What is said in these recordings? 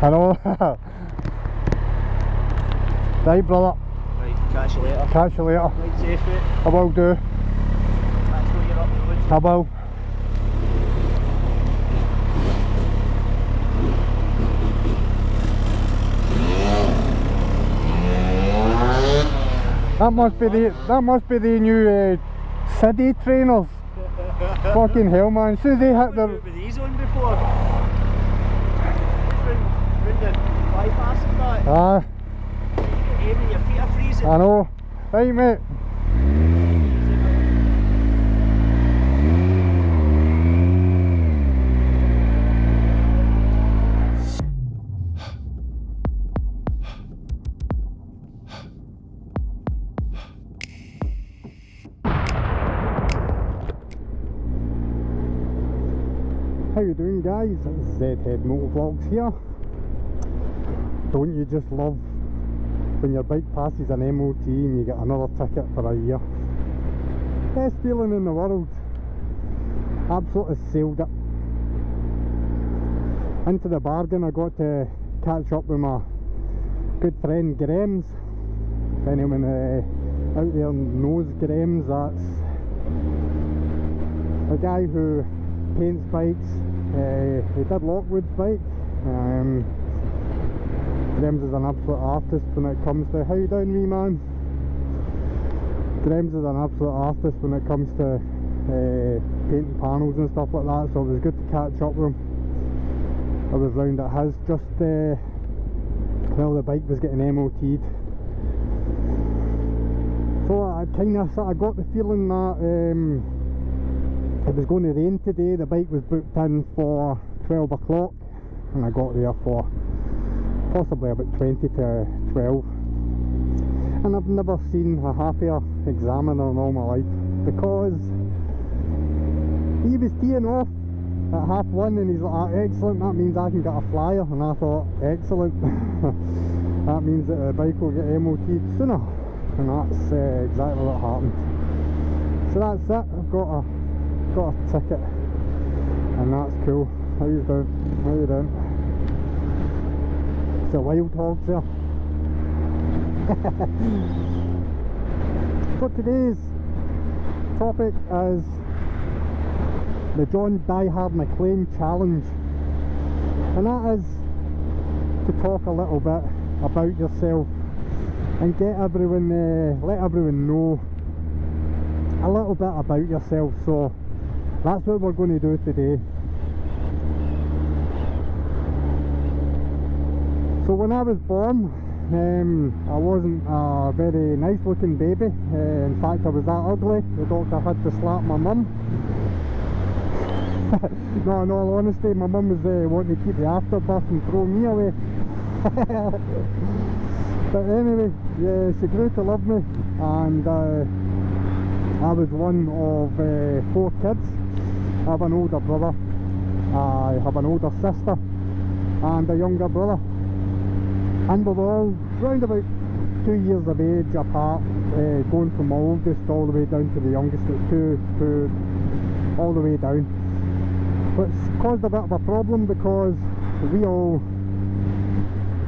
I know. Right, brother. Right, catch you later. Catch you later. Right, safe mate. I will do. That's what you're up the road. I will. That must be the new Zedhead trainers. Fucking hell, man. So they hit their... with these on before. When you're bypassing that. Ah, Aiming, your feet are freezing. I know. Right, mate. How you doing, guys? It's Zedhead Motovlogs here. Don't you just love when your bike passes an MOT and you get another ticket for a year? Best feeling in the world. Absolutely sailed it. Into the bargain I got to catch up with my good friend Grahams. If anyone out there knows Grahams, that's a guy who paints bikes. He did Lockwood's bike. Grahams is an absolute artist when it comes to... How you doing, wee man? Grahams is an absolute artist when it comes to painting panels and stuff like that, so it was good to catch up with him. I was round at his just well, the bike was getting MOT'd. So I kind of sort of got the feeling that it was going to rain today. The bike was booked in for 12 o'clock and I got there for possibly about 20 to 12, and I've never seen a happier examiner in all my life, because he was teeing off at 1:30 and he's like, excellent, that means I can get a flyer. And I thought, excellent, that means that the bike will get MOT'd sooner, and that's exactly what happened. So that's it. I've got a ticket, and that's cool. How you doing? How you doing? It's a wild hogs there. So today's topic is the John Diehard Mclean challenge, and that is to talk a little bit about yourself and get everyone, let everyone know a little bit about yourself. So that's what we're going to do today. So when I was born, I wasn't a very nice looking baby. In fact, I was that ugly, the doctor had to slap my mum. No, in all honesty, my mum was wanting to keep the afterbirth and throw me away. But anyway, yeah, she grew to love me, and I was one of 4 kids. I have an older brother, I have an older sister and a younger brother, and we were all round about 2 years of age apart, going from my oldest all the way down to the youngest. It's two all the way down, which caused a bit of a problem because we all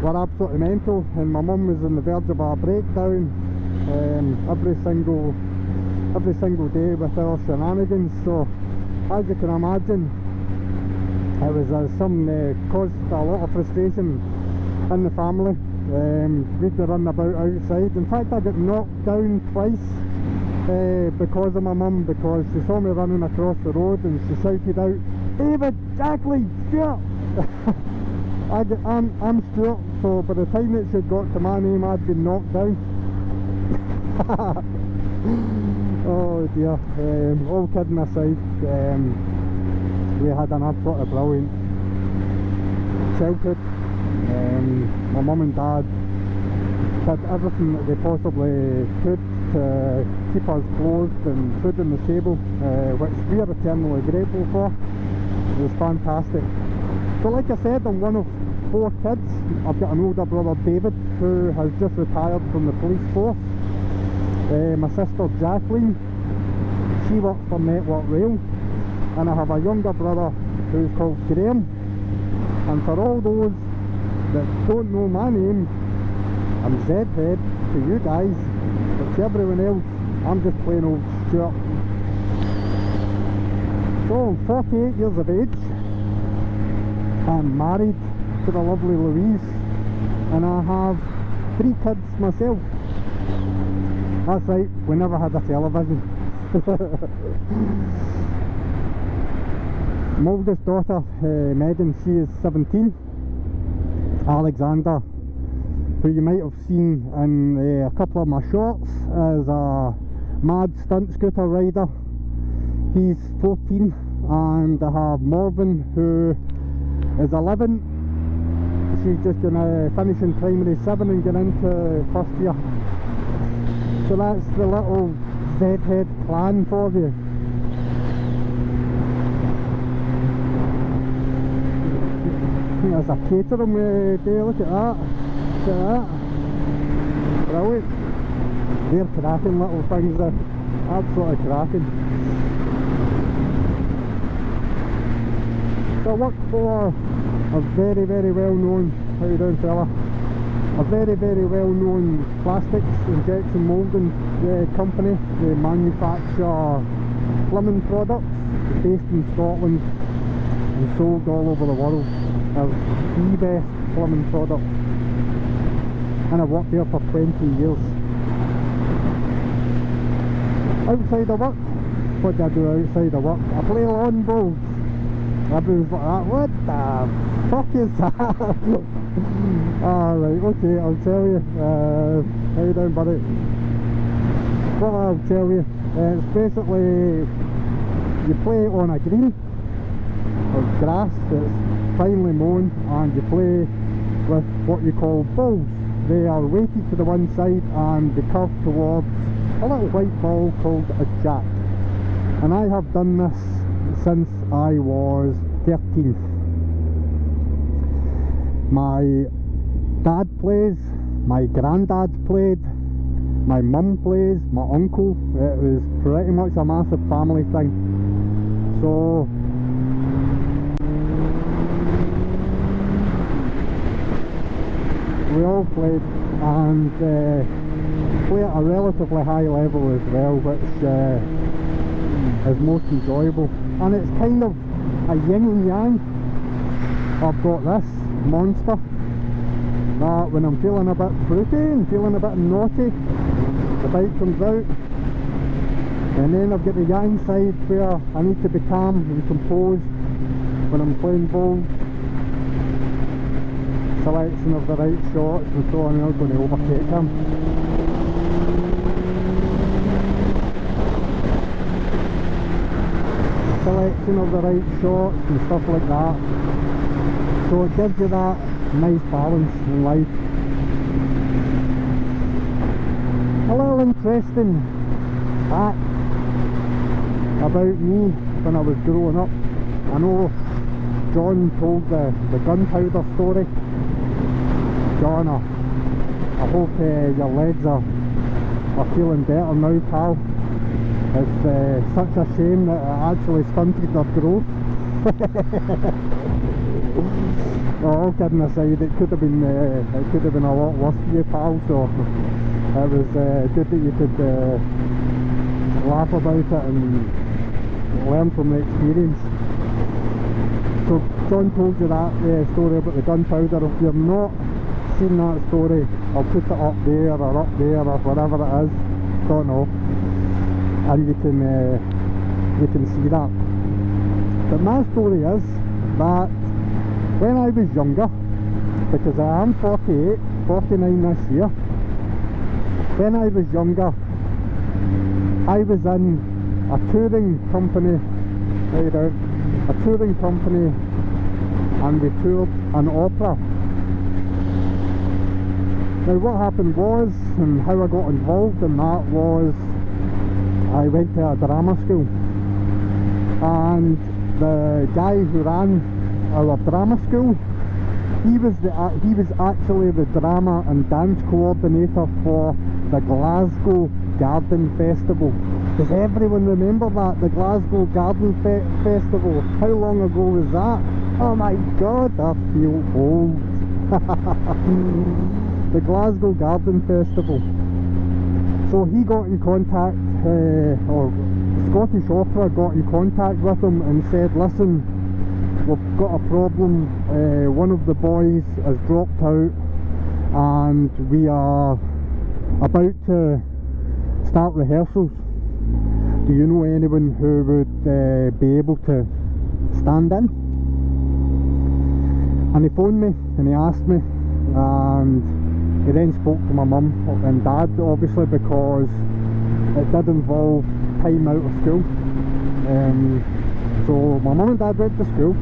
were absolutely mental, and my mum was on the verge of a breakdown every single day with our shenanigans. So as you can imagine, it was caused a lot of frustration in the family. We'd be running about outside. In fact, I got knocked down twice because of my mum, because she saw me running across the road and she shouted out, "David, Jacqueline, Stuart!" I'm Stuart, so by the time that she'd got to my name, I'd been knocked down. Oh dear. All kidding aside, we had an absolutely brilliant childhood. My mum and dad did everything that they possibly could to keep us clothed and food on the table, which we are eternally grateful for. It was fantastic. So like I said, I'm one of 4 kids. I've got an older brother, David, who has just retired from the police force. My sister Jacqueline, she works for Network Rail, and I have a younger brother who's called Graham. And for all those that don't know my name, I'm Zedhead to you guys, but to everyone else, I'm just plain old Stuart. So I'm 48 years of age, I'm married to the lovely Louise, and I have 3 kids myself. That's right, we never had a television. My oldest daughter, Megan, she is 17. Alexander, who you might have seen in a couple of my shorts, is a mad stunt scooter rider. He's 14, and I have Morven, who is 11. She's just going to finish in primary 7 and get into first year. So that's the little Zedhead clan for you. There's a catering day, look at that. Look at that. Brilliant. They're cracking little things, they're absolutely cracking. So I work for a very, very well known, how you doing fella? A very, very well known plastics injection moulding company. They manufacture plumbing products based in Scotland and sold all over the world. They're the best plumbing product, and I've worked there for 20 years. Outside of work, what do I do outside of work? I play lawn bowls. Everyone's like that, what the fuck is that? Alright, okay, I'll tell you. How you doing, buddy? Well, I'll tell you. It's basically, you play on a green of grass that's finely mown, and you play with what you call balls. They are weighted to the one side and they curve towards a little white ball called a jack. And I have done this since I was 13. My dad plays, my granddad played, my mum plays, my uncle. It was pretty much a massive family thing. So we all played, and play at a relatively high level as well, which is most enjoyable. And it's kind of a yin and yang. I've got this monster that when I'm feeling a bit fruity and feeling a bit naughty, the bike comes out. And then I've got the yang side where I need to be calm and composed when I'm playing bowls. Selection of the right shots and so on. I'm not going to overtake him. Selection of the right shots and stuff like that. So it gives you that nice balance in life. A little interesting fact about me when I was growing up. I know John told the gunpowder story. John, I hope your legs are feeling better now, pal. It's such a shame that it actually stunted their growth. No, all kidding aside, it could have been a lot worse for you, pal. So it was good that you could laugh about it and learn from the experience. So John told you that story about the gunpowder. If you've not seen that story, I'll put it up there or whatever it is, don't know, and you can see that. But my story is that when I was younger, because I am 48, 49 this year, when I was younger, I was in a touring company, and we toured an opera. Now what happened was, and how I got involved in that was, I went to a drama school, and the guy who ran our drama school, he was actually the drama and dance coordinator for the Glasgow Garden Festival. Does everyone remember that? The Glasgow Garden Festival. How long ago was that? Oh my god, I feel old. The Glasgow Garden Festival. So he got in contact, or Scottish Opera got in contact with him and said, listen, we've got a problem, one of the boys has dropped out and we are about to start rehearsals. Do you know anyone who would be able to stand in? And he phoned me and he asked me, and he then spoke to my mum and dad, obviously, because it did involve time out of school. So my mum and dad went to school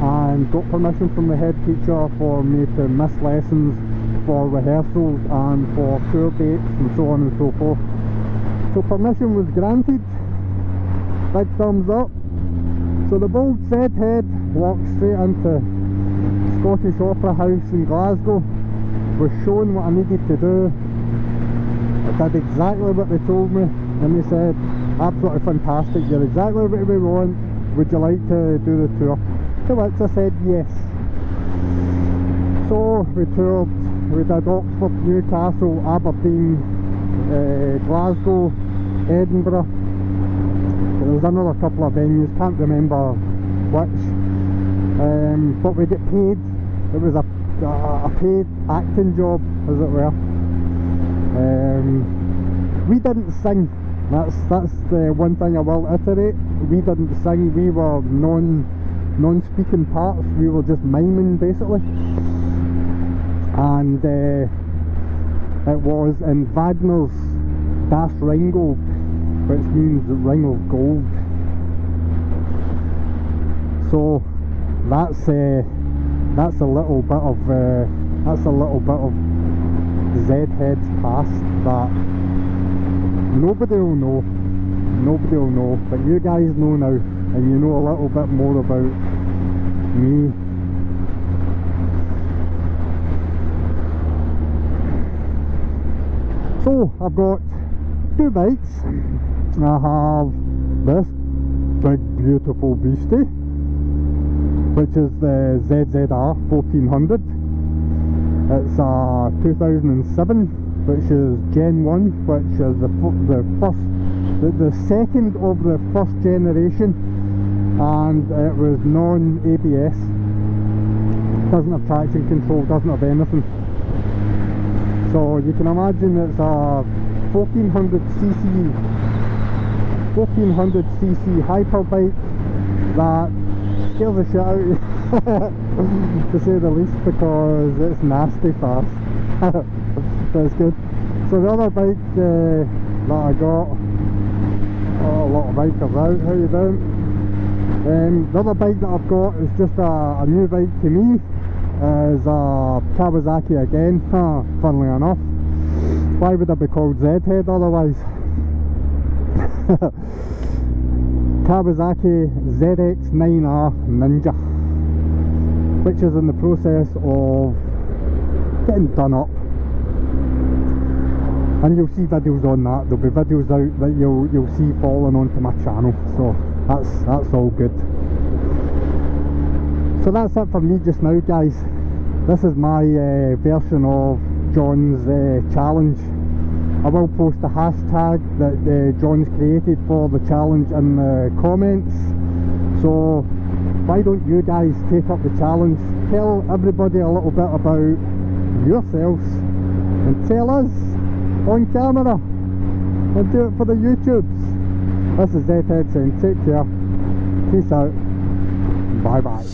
and got permission from the head teacher for me to miss lessons for rehearsals and for tour dates and so on and so forth. So permission was granted, big thumbs up. So the bold Zedhead walked straight into Scottish Opera House in Glasgow, was shown what I needed to do. I did exactly what they told me, and they said, absolutely fantastic, you're exactly what we want, would you like to do the tour? To which I said yes. So we toured, we did Oxford, Newcastle, Aberdeen, Glasgow, Edinburgh. There was another couple of venues, can't remember which, but we get paid. It was a paid acting job, as it were. We didn't sing. That's the one thing I will iterate. We didn't sing. We were non-speaking parts. We were just miming, basically. And it was in Wagner's Das Rheingold, which means the ring of gold. So that's a little bit of Zedhead's past that nobody will know, but you guys know now, and you know a little bit more about me. So I've got two bikes. I have this big beautiful beastie, which is the ZZR 1400. It's a 2007, which is Gen 1, which is the second of the first generation, and it was non-ABS. Doesn't have traction control, doesn't have anything. So you can imagine it's a 1400cc hyper bike that scares the shit out of you, to say the least, because it's nasty fast. But it's good. So the other bike that I got, oh, a lot of bikers out, how you doing? The other bike that I've got is just a new bike to me, is a Kawasaki again, funnily enough. Why would I be called Zedhead otherwise? Kawasaki ZX9R Ninja, which is in the process of getting done up, and you'll see videos on that. There'll be videos out that you'll see falling onto my channel, so that's all good. So that's it for me just now, guys. This is my version of John's challenge. I will post a hashtag that John's created for the challenge in the comments. So why don't you guys take up the challenge, tell everybody a little bit about yourselves, and tell us on camera, and do it for the YouTubes. This is Zedhead saying take care, peace out, bye bye.